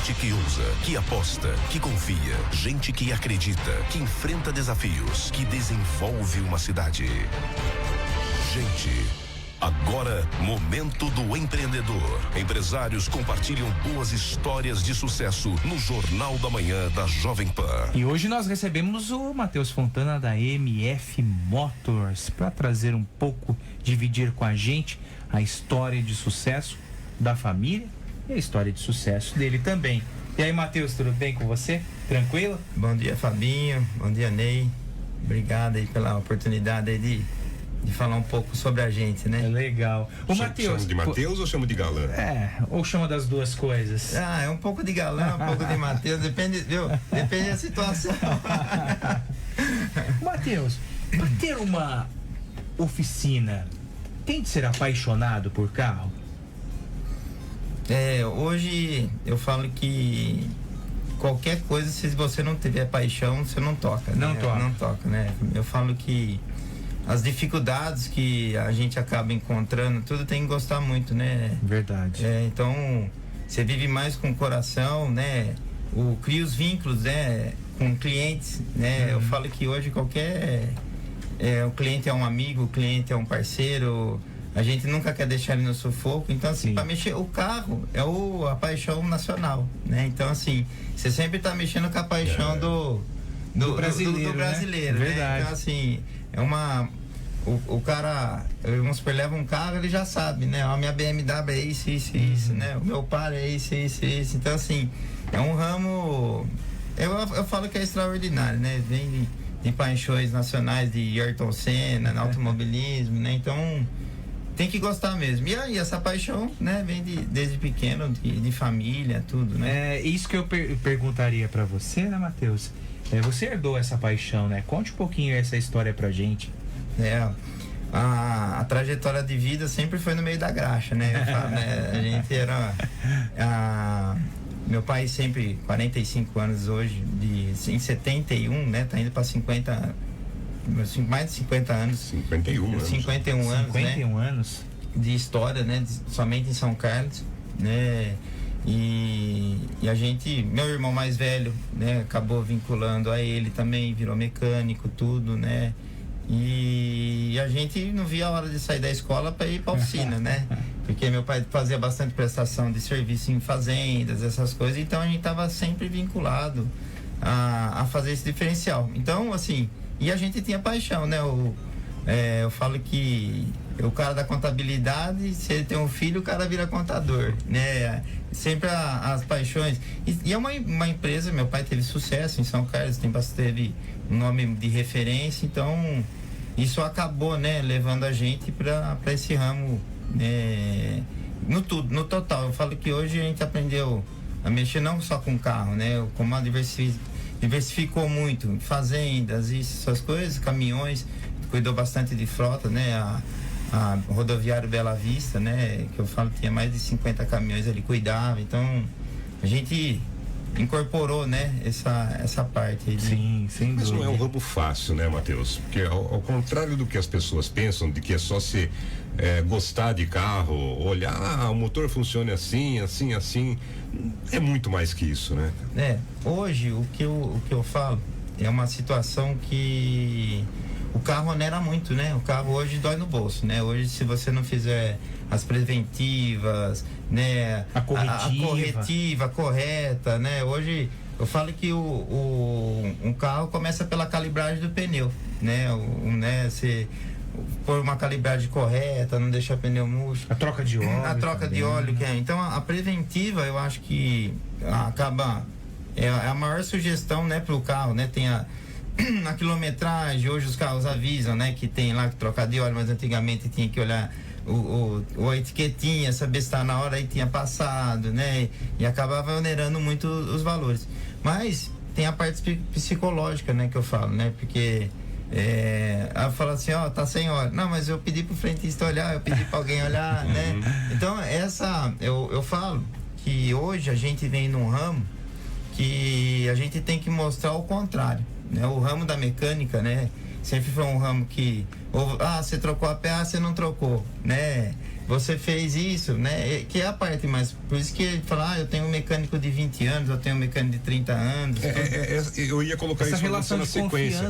Gente que usa, que aposta, que confia. Gente que acredita, que enfrenta desafios, que desenvolve uma cidade. Gente. Agora, momento do empreendedor. Empresários compartilham boas histórias de sucesso no Jornal da Manhã da Jovem Pan. E hoje nós recebemos o Matheus Fontana da MF Motors para trazer um pouco, dividir com a gente a história de sucesso da família e a história de sucesso dele também. E aí, Matheus, tudo bem com você? Tranquilo? Bom dia, Fabinho. Bom dia, Ney. Obrigado aí pela oportunidade aí de falar um pouco sobre a gente, né? É legal. O Matheus. Chama de Matheus ou chama de galã? Ou chama das duas coisas? É um pouco de galã, um pouco de Matheus, depende, viu? Depende da situação. Matheus, para ter uma oficina, tem de ser apaixonado por carro? Hoje eu falo que qualquer coisa, se você não tiver paixão, você não toca. Não né? toca. Não toca, né? Eu falo que as dificuldades que a gente acaba encontrando, tudo tem que gostar muito, né? Verdade. Então, você vive mais com o coração, né? Cria os vínculos, né? Com clientes, né? Eu falo que hoje o cliente é um amigo, o cliente é um parceiro, a gente nunca quer deixar ele no sufoco. Então, assim, para mexer, o carro é a paixão nacional, né? Então, assim, você sempre tá mexendo com a paixão do brasileiro, né? Verdade. Então, assim, o cara, vamos supor, leva um carro, ele já sabe, né? A minha BMW é isso, né? O meu par é isso. Então, assim, é um ramo, eu falo que é extraordinário, né? Vem de paixões nacionais de Ayrton Senna, no automobilismo, né? Então, tem que gostar mesmo. E aí, essa paixão, né? Vem desde pequeno, de família, tudo, né? É isso que eu perguntaria para você, né, Matheus? Você herdou essa paixão, né? Conte um pouquinho essa história pra gente. A trajetória de vida sempre foi no meio da graxa, né? Eu falo, né? A gente era... meu pai sempre, 45 anos hoje, em 71, né? Tá indo pra 50, mais de 50 anos. 51 anos. 51 anos, 51 anos de história, né? Somente em São Carlos, né? E a gente, meu irmão mais velho, né? Acabou vinculando a ele também, virou mecânico, tudo, né? E a gente não via a hora de sair da escola para ir para a oficina, né? Porque meu pai fazia bastante prestação de serviço em fazendas, essas coisas, então a gente tava sempre vinculado a fazer esse diferencial. Então, assim, e a gente tinha paixão, né? Eu falo que o cara da contabilidade, se ele tem um filho, o cara vira contador, né? Sempre as paixões. E é uma empresa, meu pai teve sucesso em São Carlos, teve um nome de referência, então isso acabou, né, levando a gente para esse ramo, no total. Eu falo que hoje a gente aprendeu a mexer não só com carro, né? Como a diversificou muito, fazendas, essas coisas, caminhões, cuidou bastante de frota, né? A rodoviário Bela Vista, né? Que eu falo que tinha mais de 50 caminhões, ele cuidava, então a gente incorporou, né? Essa parte aí. Sim, sem dúvida. Mas não é um ramo fácil, né, Matheus? Porque ao contrário do que as pessoas pensam, de que é só se gostar de carro, olhar, o motor funciona assim, é muito mais que isso, né? Hoje o que eu falo é uma situação que o carro onera muito, né? O carro hoje dói no bolso, né? Hoje, se você não fizer as preventivas, né? A corretiva correta, né? Hoje, eu falo que um carro começa pela calibragem do pneu, né? Você pôr uma calibragem correta, não deixar o pneu murcho. A troca de óleo. A troca de óleo, que é. Então, a preventiva, eu acho que acaba... É a maior sugestão, né, pro carro, né? Tem a quilometragem, hoje os carros avisam, né, que tem lá que trocar de óleo, mas antigamente tinha que olhar a etiquetinha, saber se tá na hora, aí tinha passado, né, e acabava onerando muito os valores. Mas tem a parte psicológica, né, que eu falo, né, porque ela fala assim, tá sem óleo. Não, mas eu pedi pro frentista olhar, eu pedi pra alguém olhar, né. Então eu falo que hoje a gente vem num ramo que a gente tem que mostrar o contrário, né? O ramo da mecânica, né? Sempre foi um ramo que você trocou a peça, você não trocou, né? você fez isso, né? Que é a parte mais... Por isso que ele fala, eu tenho um mecânico de 20 anos, eu tenho um mecânico de 30 anos. Eu ia colocar essa isso relação na sequência.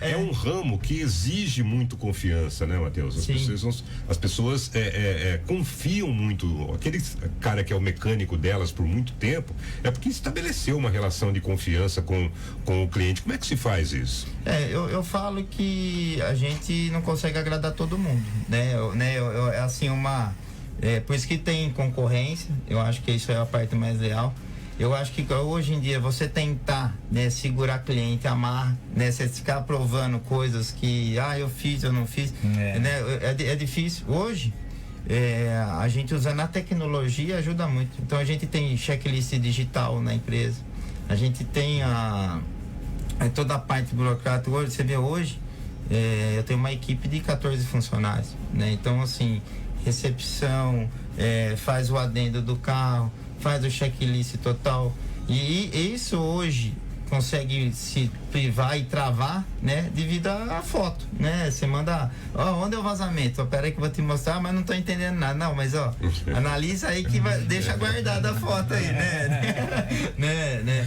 É um ramo que exige muito confiança, né, Matheus? As pessoas confiam muito. Aquele cara que é o mecânico delas por muito tempo, é porque estabeleceu uma relação de confiança com o cliente. Como é que se faz isso? Eu falo que a gente não consegue agradar todo mundo, né? É assim, por isso que tem concorrência. Eu acho que isso é a parte mais leal. Eu acho que hoje em dia você tentar, né, segurar cliente, amar, né, você ficar provando coisas que eu fiz, eu não fiz, né, é difícil. Hoje a gente usando a tecnologia ajuda muito. Então a gente tem checklist digital na empresa, a gente tem toda a parte burocrática. Hoje, você vê hoje, eu tenho uma equipe de 14 funcionários, né? Então, assim, recepção, faz o adendo do carro, faz o checklist total. E isso hoje consegue se privar e travar, né? Devido à foto, né? Você manda, onde é o vazamento? Pera aí que eu vou te mostrar, mas não tô entendendo nada. Não, mas analisa aí que deixa guardada a foto aí, né?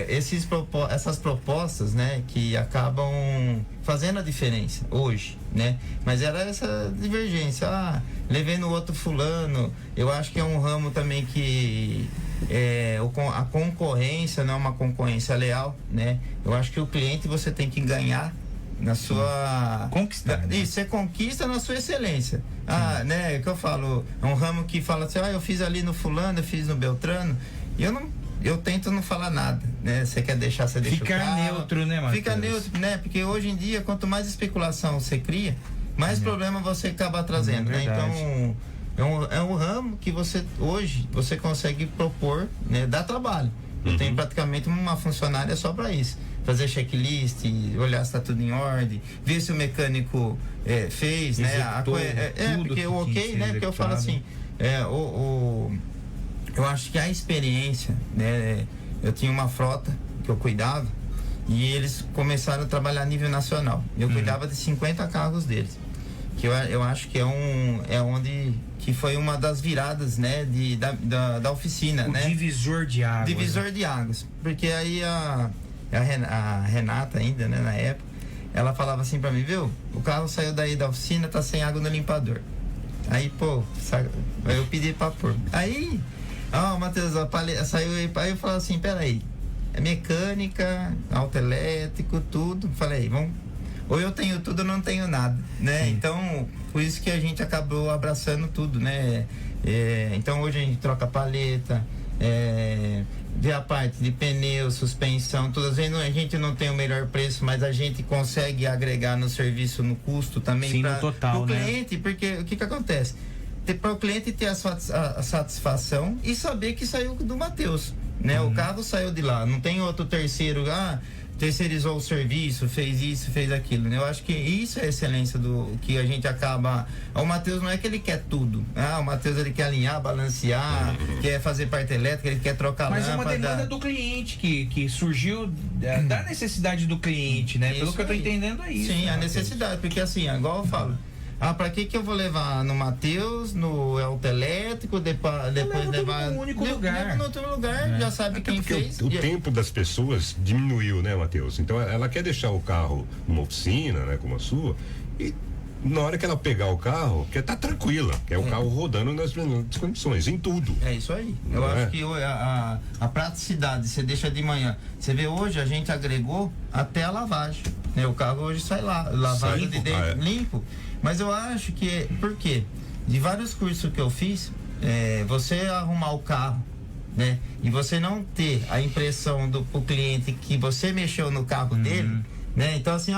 Essas propostas, né, que acabam fazendo a diferença hoje, né? Mas era essa divergência, levei no outro fulano. Eu acho que é um ramo também que a concorrência não é uma concorrência leal, né? Eu acho que o cliente você tem que ganhar na sua... Conquistar, né? Isso, você conquista na sua excelência. Né? Que eu falo, é um ramo que fala assim, eu fiz ali no fulano, eu fiz no Beltrano, e eu tento não falar nada, né? Você quer deixar, você deixa Ficar neutro, né, Matheus? Fica neutro, né? Porque hoje em dia, quanto mais especulação você cria, mais problema você acaba trazendo, né? Então, é um ramo que hoje você consegue propor, né? Dá trabalho. Eu tenho praticamente uma funcionária só para isso. Fazer checklist, olhar se está tudo em ordem, ver se o mecânico fez, né? Porque o ok, né? Porque eu falo assim, eu acho que a experiência, né? Eu tinha uma frota que eu cuidava e eles começaram a trabalhar a nível nacional. Eu cuidava de 50 carros deles. Que eu acho que que foi uma das viradas, né? Da oficina, né? Divisor de águas. Divisor de águas. Porque aí a Renata ainda, né? Na época, ela falava assim pra mim, viu? O carro saiu daí da oficina, tá sem água no limpador. Aí, eu pedi pra pôr. Aí... Matheus, a paleta saiu aí, eu falei assim, peraí, é mecânica, autoelétrico, tudo. Falei, ou eu tenho tudo ou não tenho nada, né? Sim. Então, por isso que a gente acabou abraçando tudo, né? Então, hoje a gente troca paleta, vê a parte de pneu, suspensão, todas as vezes a gente não tem o melhor preço, mas a gente consegue agregar no serviço, no custo também. Sim, no total, pro cliente, porque o que acontece? Para o cliente ter a satisfação e saber que saiu do Matheus, né? O carro saiu de lá, não tem outro terceiro, terceirizou o serviço, fez isso, fez aquilo, né? Eu acho que isso é a excelência do que a gente acaba... O Matheus não é que ele quer tudo, o Matheus ele quer alinhar, balancear, quer fazer parte elétrica, ele quer trocar lâmpada. Mas é uma demanda do cliente que surgiu da necessidade do cliente, né? Pelo que eu tô entendendo é isso. Sim, a necessidade, porque assim, igual eu falo, pra que eu vou levar no Matheus, no autoelétrico, depois levar no único lugar. Leva no outro lugar, já sabe quem fez. O tempo das pessoas diminuiu, né, Matheus? Então ela quer deixar o carro numa oficina, né, como a sua, e na hora que ela pegar o carro, quer estar tranquila, quer o carro rodando nas condições, em tudo. É isso aí. Eu acho que a praticidade, você deixa de manhã. Você vê hoje, a gente agregou até a lavagem, né? O carro hoje sai lavado de dentro, limpo. Mas eu acho que, por quê? De vários cursos que eu fiz, você arrumar o carro, né? E você não ter a impressão pro cliente que você mexeu no carro dele, né? Então assim,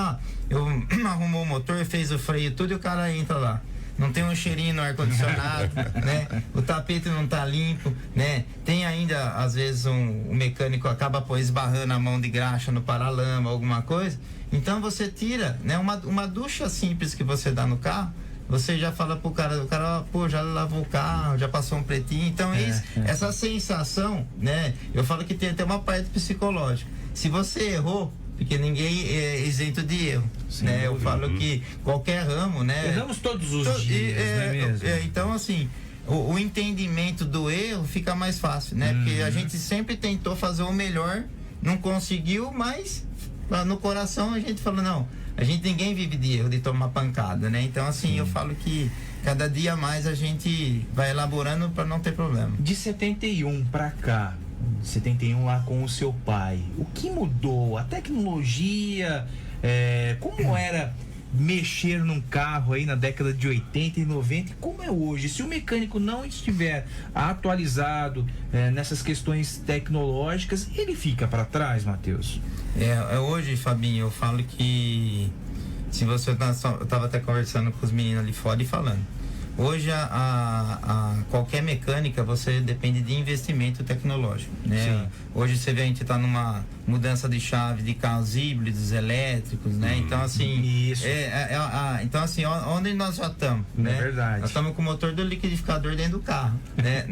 eu arrumou o motor, fez o freio, tudo, e o cara entra lá. Não tem um cheirinho no ar-condicionado, né? O tapete não tá limpo, né? Tem ainda, às vezes, o mecânico acaba esbarrando a mão de graxa no paralama, alguma coisa. Então você tira, né? Uma ducha simples que você dá no carro, você já fala pro cara, já lavou o carro, já passou um pretinho. Então essa sensação, né? Eu falo que tem até uma parte psicológica. Se você errou, porque ninguém é isento de erro, né? Eu falo que qualquer ramo, né? Erramos todos os dias, não é mesmo? Então, assim, o entendimento do erro fica mais fácil, né? Porque a gente sempre tentou fazer o melhor, não conseguiu, mas no coração a gente falou, não, ninguém vive de erro, de tomar pancada, né? Então, assim, eu falo que cada dia mais a gente vai elaborando para não ter problema. De 71 para cá, 71 lá com o seu pai, o que mudou? A tecnologia, como era mexer num carro aí na década de 80 e 90, e como é hoje? Se o mecânico não estiver atualizado nessas questões tecnológicas, ele fica para trás, Matheus? Hoje, Fabinho, eu falo que se você eu estava até conversando com os meninos ali fora e falando, hoje qualquer mecânica você depende de investimento tecnológico, né? Sim. Hoje você vê, a gente está numa mudança de chave de carros híbridos, elétricos, né? Então, assim, isso. Então, assim, onde nós já estamos, né? É verdade. Nós estamos com o motor do liquidificador dentro do carro, né?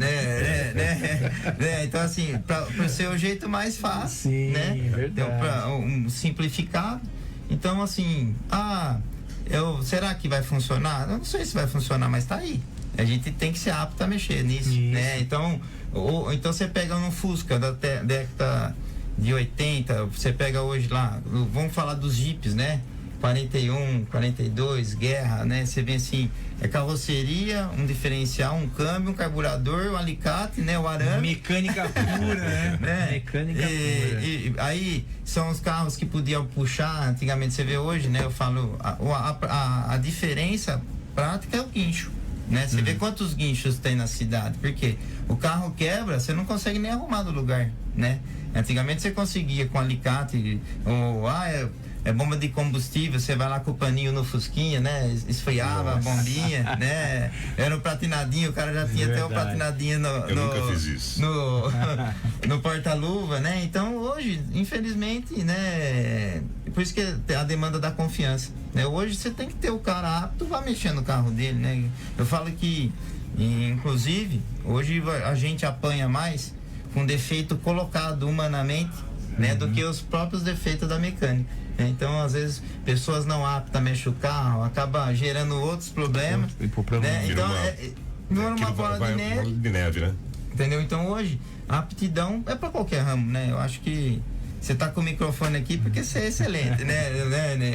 Então, assim, para ser o jeito mais fácil, sim, né? É verdade. Então, para simplificar. Então, assim, será que vai funcionar? Eu não sei se vai funcionar, mas tá aí. A gente tem que ser apto a mexer nisso, né? Então você pega no Fusca da década de 80, você pega hoje lá, vamos falar dos Jeeps, né? 41, 42, Guerra, né? Você vê assim, carroceria, um diferencial, um câmbio, um carburador, um alicate, né? O arame. Mecânica pura, né? Mecânica pura. E aí são os carros que podiam puxar, antigamente você vê hoje, né? Eu falo, a diferença prática é o guincho, né? Você vê quantos guinchos tem na cidade, porque o carro quebra, você não consegue nem arrumar no lugar, né? Antigamente você conseguia com alicate, bomba de combustível, você vai lá com o paninho no fusquinha, né? Esfriava a bombinha, né? Era um platinadinho, o cara já tinha até o platinadinho Eu nunca fiz isso. no porta-luva, né? Então hoje, infelizmente, né? Por isso que a demanda da confiança, né? Hoje você tem que ter o cara apto, vai mexer no carro dele, né? Eu falo que, inclusive, hoje a gente apanha mais com defeito colocado humanamente, né? Do que os próprios defeitos da mecânica. Então, às vezes, pessoas não aptas a mexer o carro, acaba gerando outros problemas. Né? Então, uma bola de neve, né? Entendeu? Então, hoje, a aptidão é para qualquer ramo, né? Eu acho que você tá com o microfone aqui porque você é excelente, né?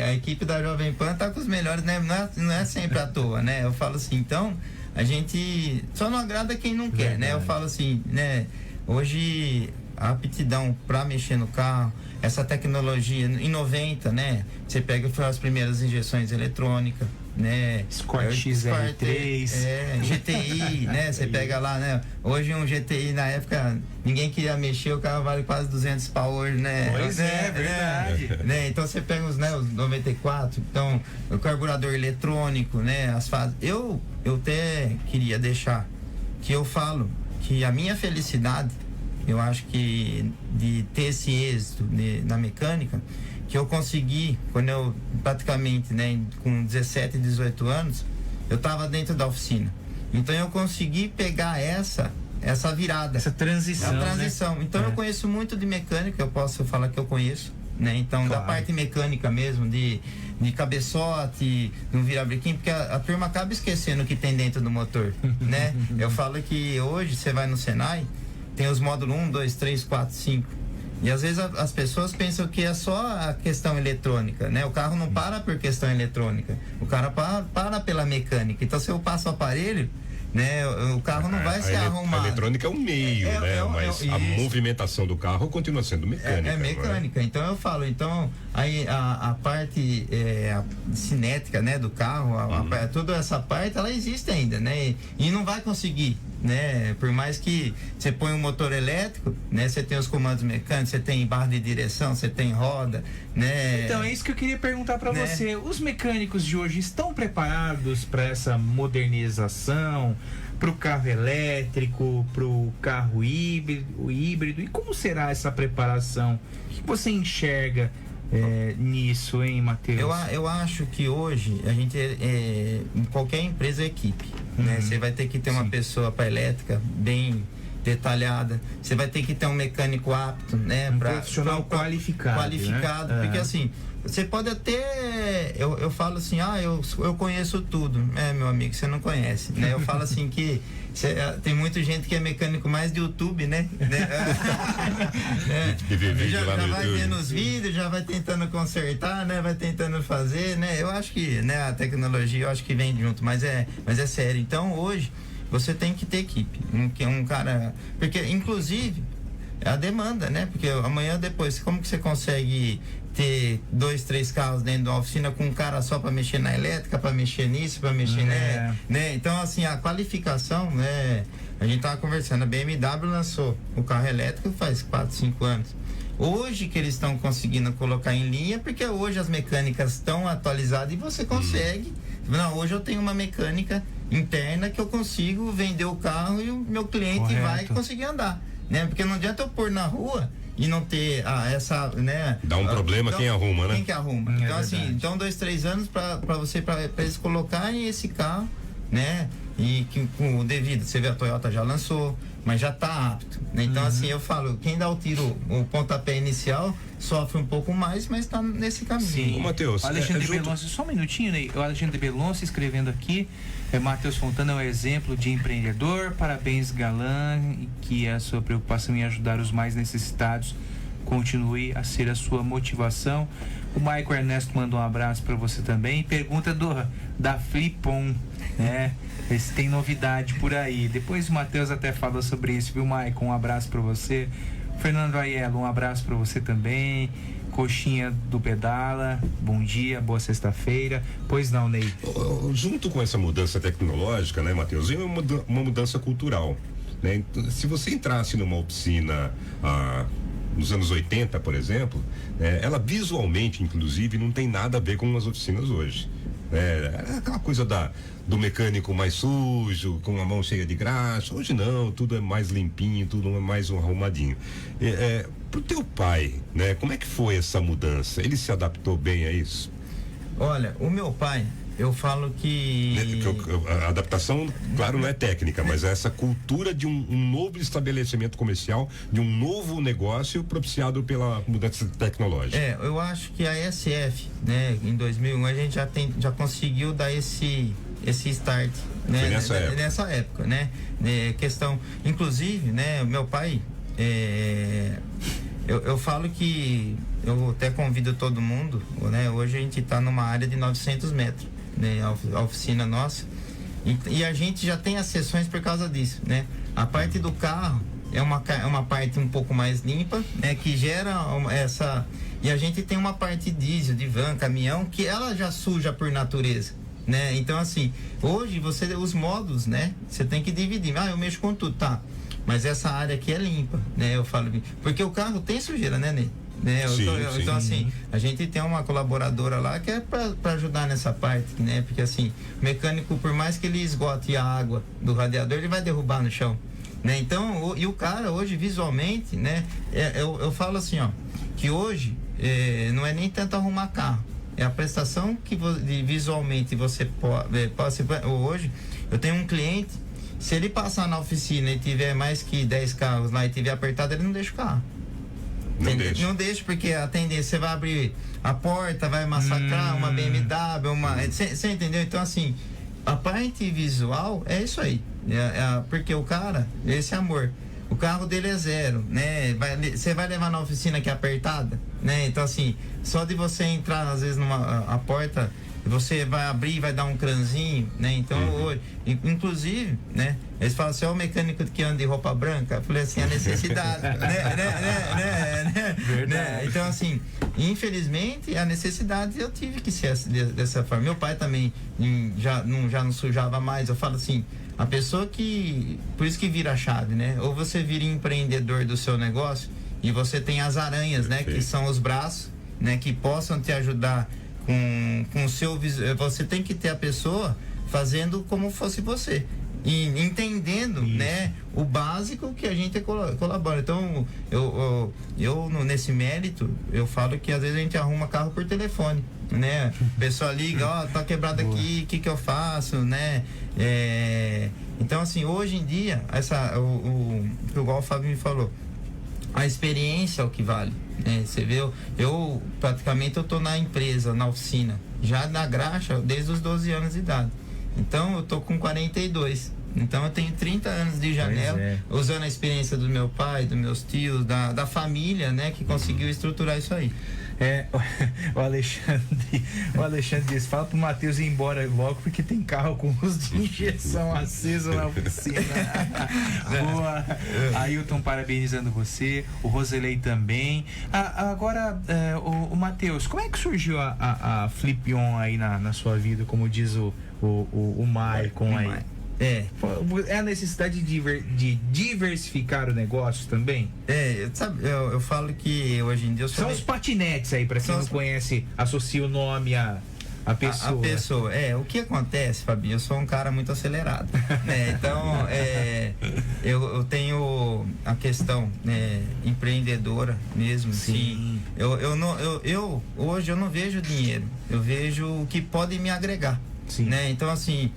A equipe da Jovem Pan tá com os melhores, né? Não é sempre à toa, né? Eu falo assim, então, a gente só não agrada quem não quer, né? Eu falo assim, né? Hoje, a aptidão para mexer no carro, essa tecnologia, em 90, né? Você pega as primeiras injeções eletrônicas, né? Escort XR3. GTI, né? Você pega lá, né? Hoje um GTI, na época, ninguém queria mexer, o carro vale quase 200 pau hoje, né? Pois é verdade. Né? Então você pega os 94, então, o carburador eletrônico, né? As fases. Eu até queria deixar que eu falo que a minha felicidade, eu acho que de ter esse êxito na mecânica, que eu consegui, quando eu praticamente, né, com 17, 18 anos, eu estava dentro da oficina. Então eu consegui pegar essa virada. Essa transição. Né? Então eu conheço muito de mecânica, eu posso falar que eu conheço, né? Então, da parte mecânica mesmo, de cabeçote, no virabrequim, porque a turma acaba esquecendo o que tem dentro do motor, né? Eu falo que hoje você vai no Senai, tem os módulos 1, 2, 3, 4, 5. E às vezes as pessoas pensam que é só a questão eletrônica, né? O carro não para por questão eletrônica. O cara para pela mecânica. Então, se eu passo o aparelho, né? O carro não vai ser arrumado. A eletrônica é um meio, né? Mas a movimentação do carro continua sendo mecânica. É mecânica. Então eu falo, aí a parte cinética, né, do carro, toda essa parte, ela existe ainda, né? E não vai conseguir, né? Por mais que você põe um motor elétrico, né? Você tem os comandos mecânicos, você tem barra de direção, você tem roda, né? Então, é isso que eu queria perguntar para você. Os mecânicos de hoje estão preparados para essa modernização, para o carro elétrico, para o carro híbrido? E como será essa preparação? O que você enxerga nisso, hein, Matheus? Eu acho que hoje a gente em qualquer empresa é equipe, né? Você vai ter que ter uma pessoa para elétrica bem detalhada. Você vai ter que ter um mecânico apto, né? Profissional qualificado, né? Porque assim, você pode até, eu falo assim, eu conheço tudo. Meu amigo, você não conhece, né? Eu falo assim que tem muita gente que é mecânico mais de YouTube, né? Já vai vendo os vídeos, já vai tentando consertar, né? Vai tentando fazer, né? Eu acho que, né, a tecnologia, eu acho que vem junto, mas é sério. Então, hoje, você tem que ter equipe, um cara, porque inclusive a demanda, né? Porque amanhã depois, como que você consegue ter 2, 3 carros dentro de uma oficina com um cara só para mexer na elétrica, para mexer nisso, para mexer, né? Então, assim, a qualificação, né? A gente tava conversando, a BMW lançou o carro elétrico faz 4, 5 anos. Hoje que eles estão conseguindo colocar em linha, porque hoje as mecânicas estão atualizadas e você consegue. Não, hoje eu tenho uma mecânica interna que eu consigo vender o carro e o meu cliente vai conseguir andar, né? Porque não adianta eu pôr na rua e não ter essa, né? Dá um problema quem arruma, né? Quem que arruma. Então, assim, 2, 3 anos para eles colocarem esse carro, né? E que com o devido, você vê, a Toyota já lançou, mas já está apto, né? Então, assim, eu falo, quem dá o tiro, o pontapé inicial, sofre um pouco mais, mas está nesse caminho. Sim. Ô, Matheus, Alexandre Belonce, só um minutinho, né? O Alexandre Belonce escrevendo aqui, Matheus Fontana é um exemplo de empreendedor, parabéns, galã, e que a sua preocupação em ajudar os mais necessitados continue a ser a sua motivação. O Maicon Ernesto mandou um abraço para você também. Pergunta da Flipon, né? Se tem novidade por aí. Depois o Matheus até falou sobre isso, viu, Maicon? Um abraço para você. Fernando Aiello, um abraço para você também. Coxinha do Pedala, bom dia, boa sexta-feira. Pois não, Ney? Junto com essa mudança tecnológica, né, Matheus, vem uma mudança cultural, né? Se você entrasse numa oficina nos anos 80, por exemplo, ela visualmente, inclusive, não tem nada a ver com as oficinas hoje. É aquela coisa do mecânico mais sujo, com a mão cheia de graxa. Hoje não, tudo é mais limpinho, tudo é mais arrumadinho. Pro teu pai, né? Como é que foi essa mudança? Ele se adaptou bem a isso? Olha, o meu pai, eu falo que... A adaptação, claro, não é técnica, mas é essa cultura de um novo estabelecimento comercial, de um novo negócio propiciado pela mudança tecnológica. Eu acho que a SF, né, em 2001, a gente já conseguiu dar esse start, né? Foi nessa época, né? Questão, inclusive, né, meu pai, eu falo que eu até convido todo mundo, né? Hoje a gente está numa área de 900 metros, né? A oficina nossa, e a gente já tem as sessões por causa disso, né? A parte do carro é uma parte um pouco mais limpa, né? Que gera e a gente tem uma parte diesel, de van, caminhão, que ela já suja por natureza, né? Então, assim, hoje os modos, né? Você tem que dividir. Eu mexo com tudo, tá? Mas essa área aqui é limpa, né? Eu falo, porque o carro tem sujeira, né, Ney? Sim. Então, assim, a gente tem uma colaboradora lá que é para ajudar nessa parte, né? Porque, assim, o mecânico, por mais que ele esgote a água do radiador, ele vai derrubar no chão, né? Então, e o cara hoje, visualmente, né? Eu falo assim, ó, que hoje não é nem tanto arrumar carro, é a prestação que visualmente você pode... Hoje, eu tenho um cliente, se ele passar na oficina e tiver mais que 10 carros lá e tiver apertado, ele não deixa o carro. Não deixa, porque a tendência, você vai abrir a porta, vai massacrar uma BMW, você entendeu? Então, assim, a parte visual é isso aí, porque o cara, esse amor, o carro dele é 0, né? Você vai levar na oficina que é apertada, né? Então, assim, só de você entrar às vezes a porta, você vai abrir, vai dar um cranzinho, né? Então, hoje, inclusive, né? Eles falam assim, o mecânico que anda de roupa branca. Eu falei assim, a necessidade, né? Então, assim, infelizmente, a necessidade eu tive que ser dessa forma. Meu pai também já não sujava mais. Eu falo assim, a pessoa que... Por isso que vira a chave, né? Ou você vira empreendedor do seu negócio e você tem as aranhas, né? Que são os braços, né? Que possam te ajudar com o seu... Você tem que ter a pessoa fazendo como fosse você. e entendendo, Isso. né, o básico que a gente colabora. Então, nesse mérito, eu falo que às vezes a gente arruma carro por telefone, né? A pessoa liga, ó, tá quebrado aqui, o que eu faço, né? Então, assim, hoje em dia, igual o Fábio me falou, a experiência é o que vale, né? Você vê, eu praticamente eu tô na empresa, na oficina, já na graxa desde os 12 anos de idade. Então eu tô com 42. Então eu tenho 30 anos de janela, usando a experiência do meu pai, dos meus tios, da família, né, que conseguiu estruturar isso aí. O Alexandre diz, fala pro Matheus ir embora logo, porque tem carro com luz de injeção aceso na oficina. Boa. Ailton parabenizando você, o Roselei também. Agora, o Matheus, como é que surgiu a Flip-On aí na sua vida, como diz o Maicon aí? É a necessidade de diversificar o negócio também? Sabe, eu falo que hoje em dia... São os patinetes aí, pra quem não conhece, associa o nome à pessoa. A pessoa. O que acontece, Fabinho? Eu sou um cara muito acelerado, né? Então, eu tenho a questão empreendedora mesmo. Sim. Hoje eu não vejo dinheiro, eu vejo o que pode me agregar. Sim. Né? Então, assim,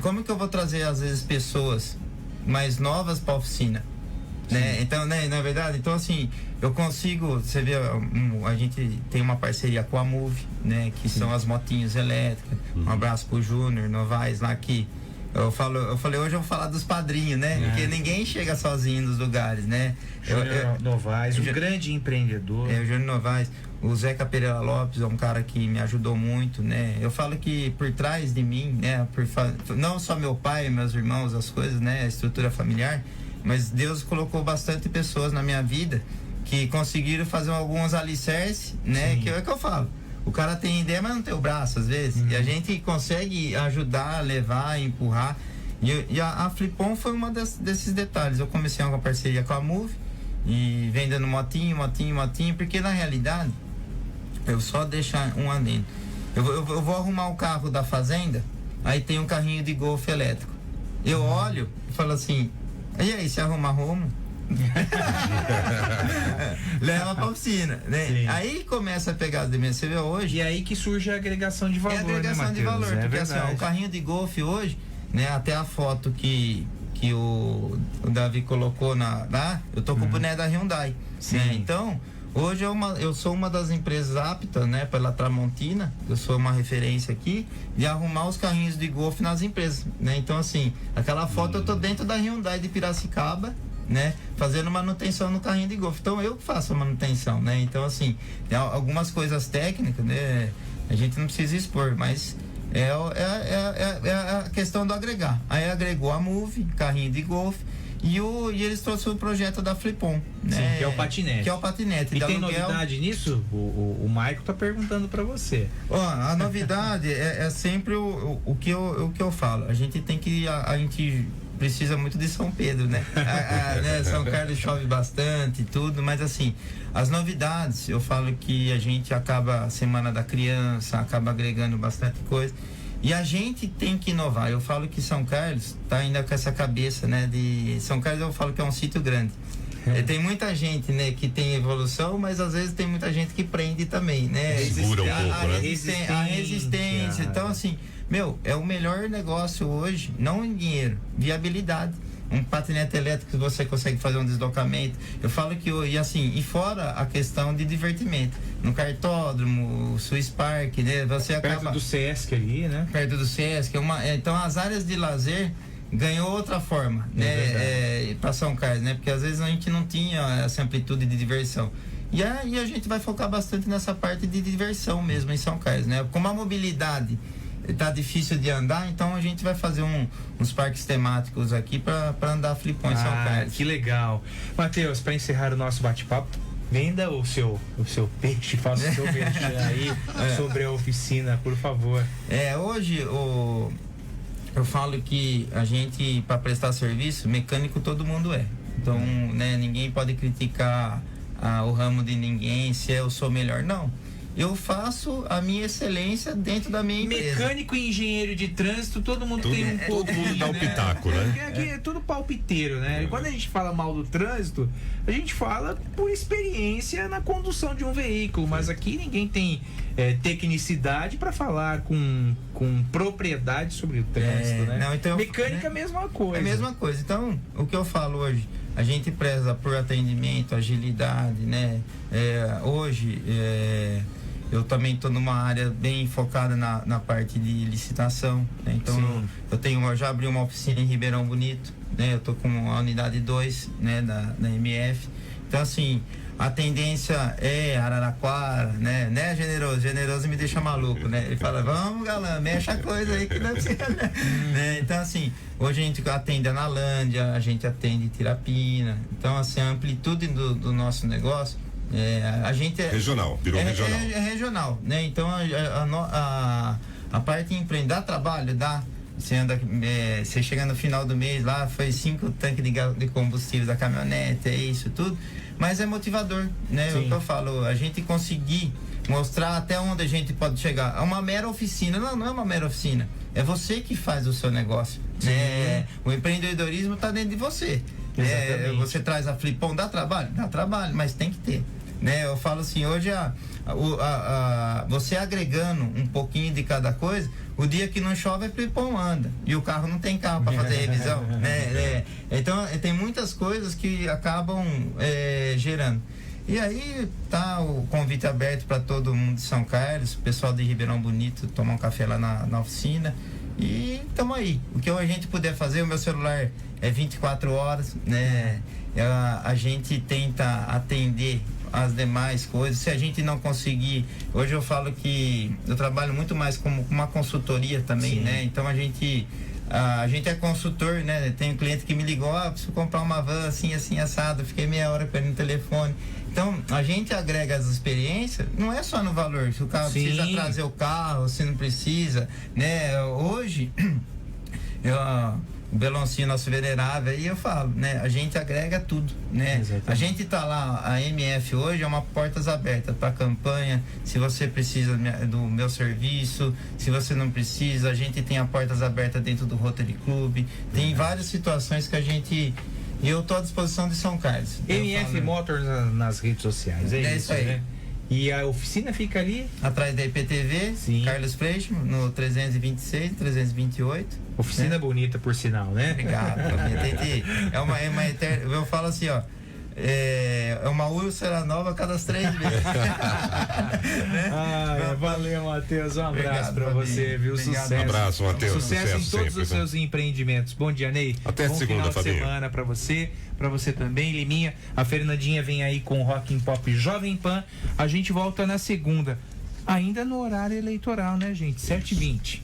como que eu vou trazer, às vezes, pessoas mais novas para a oficina? Né? Então, né, na verdade, então, assim, eu consigo, você vê, a gente tem uma parceria com a Move, né, que são as motinhos elétricas. Um abraço pro Júnior Novaes lá, que eu falei, hoje eu vou falar dos padrinhos, né? Porque ninguém chega sozinho nos lugares, né? Júnior Novaes, um grande empreendedor. O Júnior Novaes. O Zeca Pereira Lopes é um cara que me ajudou muito, né? Eu falo que por trás de mim, né? Não só meu pai, meus irmãos, as coisas, né? A estrutura familiar, mas Deus colocou bastante pessoas na minha vida que conseguiram fazer alguns alicerces, né? Que é o que eu falo. O cara tem ideia, mas não tem o braço, às vezes. E a gente consegue ajudar, levar, empurrar. E a Flip-On foi uma desses detalhes. Eu comecei uma parceria com a Move e vendendo motinho, porque na realidade, eu só deixar um adendo. Eu vou arrumar o carro da fazenda, aí tem um carrinho de golfe elétrico. Eu olho e falo assim, e aí, se arruma rumo? Leva pra oficina, né? Sim. Aí começa a pegar as dimensões. Você vê hoje. E aí que surge a agregação de valor, a agregação, né, de valor, porque assim, o carrinho de golfe hoje, né? Até a foto que o Davi colocou eu tô com o boné da Hyundai. Né? Então, hoje eu sou uma das empresas aptas, né, pela Tramontina, eu sou uma referência aqui, de arrumar os carrinhos de golfe nas empresas, né? Então, assim, aquela foto eu tô dentro da Hyundai de Piracicaba, né, fazendo manutenção no carrinho de golfe. Então, eu que faço a manutenção, né? Então, assim, tem algumas coisas técnicas, né, a gente não precisa expor, mas é a questão do agregar. Aí agregou a Move, carrinho de golfe, e eles trouxeram o projeto da Flip-On, né? Sim, que é o patinete. E tem novidade nisso? O Maicon tá perguntando para você. A novidade é sempre o que eu falo. A gente tem que... A gente precisa muito de São Pedro, né? Né? São Carlos chove bastante e tudo, mas assim, as novidades, eu falo que a gente acaba, Semana da Criança, acaba agregando bastante coisa. E a gente tem que inovar. Eu falo que São Carlos tá ainda com essa cabeça, né? De São Carlos eu falo que é um sítio grande. Tem muita gente, né, que tem evolução, mas às vezes tem muita gente que prende também, né? Segura um pouco, né? A resistência. Então, assim, é o melhor negócio hoje, não em dinheiro, viabilidade. Um patinete elétrico que você consegue fazer um deslocamento. Eu falo que, e fora a questão de divertimento. No cartódromo, Swiss Park, né? Você acaba... Perto do Sesc ali, né? Perto do Sesc. Então, as áreas de lazer ganhou outra forma, né? Para São Carlos, né? Porque às vezes a gente não tinha essa amplitude de diversão. E a gente vai focar bastante nessa parte de diversão mesmo em São Carlos, né? Como a mobilidade tá difícil de andar, então a gente vai fazer uns parques temáticos aqui para andar Flip-On em São Carlos. Que legal. Matheus, para encerrar o nosso bate-papo, venda o seu peixe, faça o seu merchan aí sobre a oficina, por favor. Hoje eu falo que a gente, para prestar serviço, mecânico todo mundo é. Então, né, ninguém pode criticar o ramo de ninguém, se eu sou melhor, não. eu faço a minha excelência dentro da minha empresa. Mecânico e engenheiro de trânsito, todo mundo tem um pouco. Todo mundo dá o pitaco, né? Aqui é tudo palpiteiro, né? E quando a gente fala mal do trânsito, a gente fala por experiência na condução de um veículo, mas aqui ninguém tem tecnicidade para falar com propriedade sobre o trânsito, né? Não, então, mecânica é a mesma coisa. É a mesma coisa. Então, o que eu falo hoje, a gente preza por atendimento, agilidade, né? Hoje, eu também estou numa área bem focada na parte de licitação, né? Então, eu já abri uma oficina em Ribeirão Bonito, né? Eu estou com a unidade 2, né? da MF. Então, assim, a tendência é Araraquara, né? Generoso me deixa maluco, né? Ele fala, vamos, galã, mexe a coisa aí que não sei, né? Então, assim, hoje a gente atende Analândia, a gente atende Tirapina. Então, assim, a amplitude do nosso negócio, a gente regional, virou regional. É regional, né? Então, a parte empreender dá trabalho, dá. Você chega no final do mês lá, foi 5 tanques de combustível da caminhonete, é isso tudo, mas é motivador, né? O que eu falo, a gente conseguir mostrar até onde a gente pode chegar. É uma mera oficina, não é uma mera oficina, é você que faz o seu negócio, né? O empreendedorismo está dentro de você. Você traz a Flipão, dá trabalho, mas tem que ter, né? Eu falo assim, hoje você agregando um pouquinho de cada coisa, o dia que não chove, a Flipão anda e o carro não tem carro para fazer revisão, né? Então tem muitas coisas que acabam gerando. E aí tá o convite aberto para todo mundo de São Carlos, o pessoal de Ribeirão Bonito, tomar um café lá na oficina. E estamos aí. O que a gente puder fazer, o meu celular é 24 horas, né? A gente tenta atender as demais coisas. Se a gente não conseguir, hoje eu falo que eu trabalho muito mais como uma consultoria também, né? Então a gente é consultor, né? Tem um cliente que me ligou, preciso comprar uma van assim, assado, fiquei meia hora com ele no telefone. Então, a gente agrega as experiências, não é só no valor, se o carro precisa trazer o carro, se não precisa, né? Hoje, o Beloncinho, nosso venerável, aí eu falo, né? A gente agrega tudo, né? Exatamente. A gente tá lá, a MF hoje é uma portas abertas para campanha. Se você precisa do meu serviço, se você não precisa, a gente tem a portas abertas dentro do Rotary Club. Tem várias situações que a gente... E eu tô à disposição de São Carlos. MF Motors nas redes sociais, é isso aí, né? E a oficina fica ali? Atrás da IPTV, Carlos Freixo, no 326, 328. Oficina bonita, por sinal, né? Obrigado. É uma eterna. Eu falo assim, ó. É uma úlcera nova a cada 3 meses. Né? Valeu, Matheus. Um abraço para você, viu? Obrigado. Sucesso. Um abraço, Matheus. Sucesso em todos os seus empreendimentos. Bom dia, Ney. Até bom segunda, final de Fabinho. semana para você também, Liminha. A Fernandinha vem aí com o Rock and Pop Jovem Pan. A gente volta na segunda, ainda no horário eleitoral, né, gente? 7h20.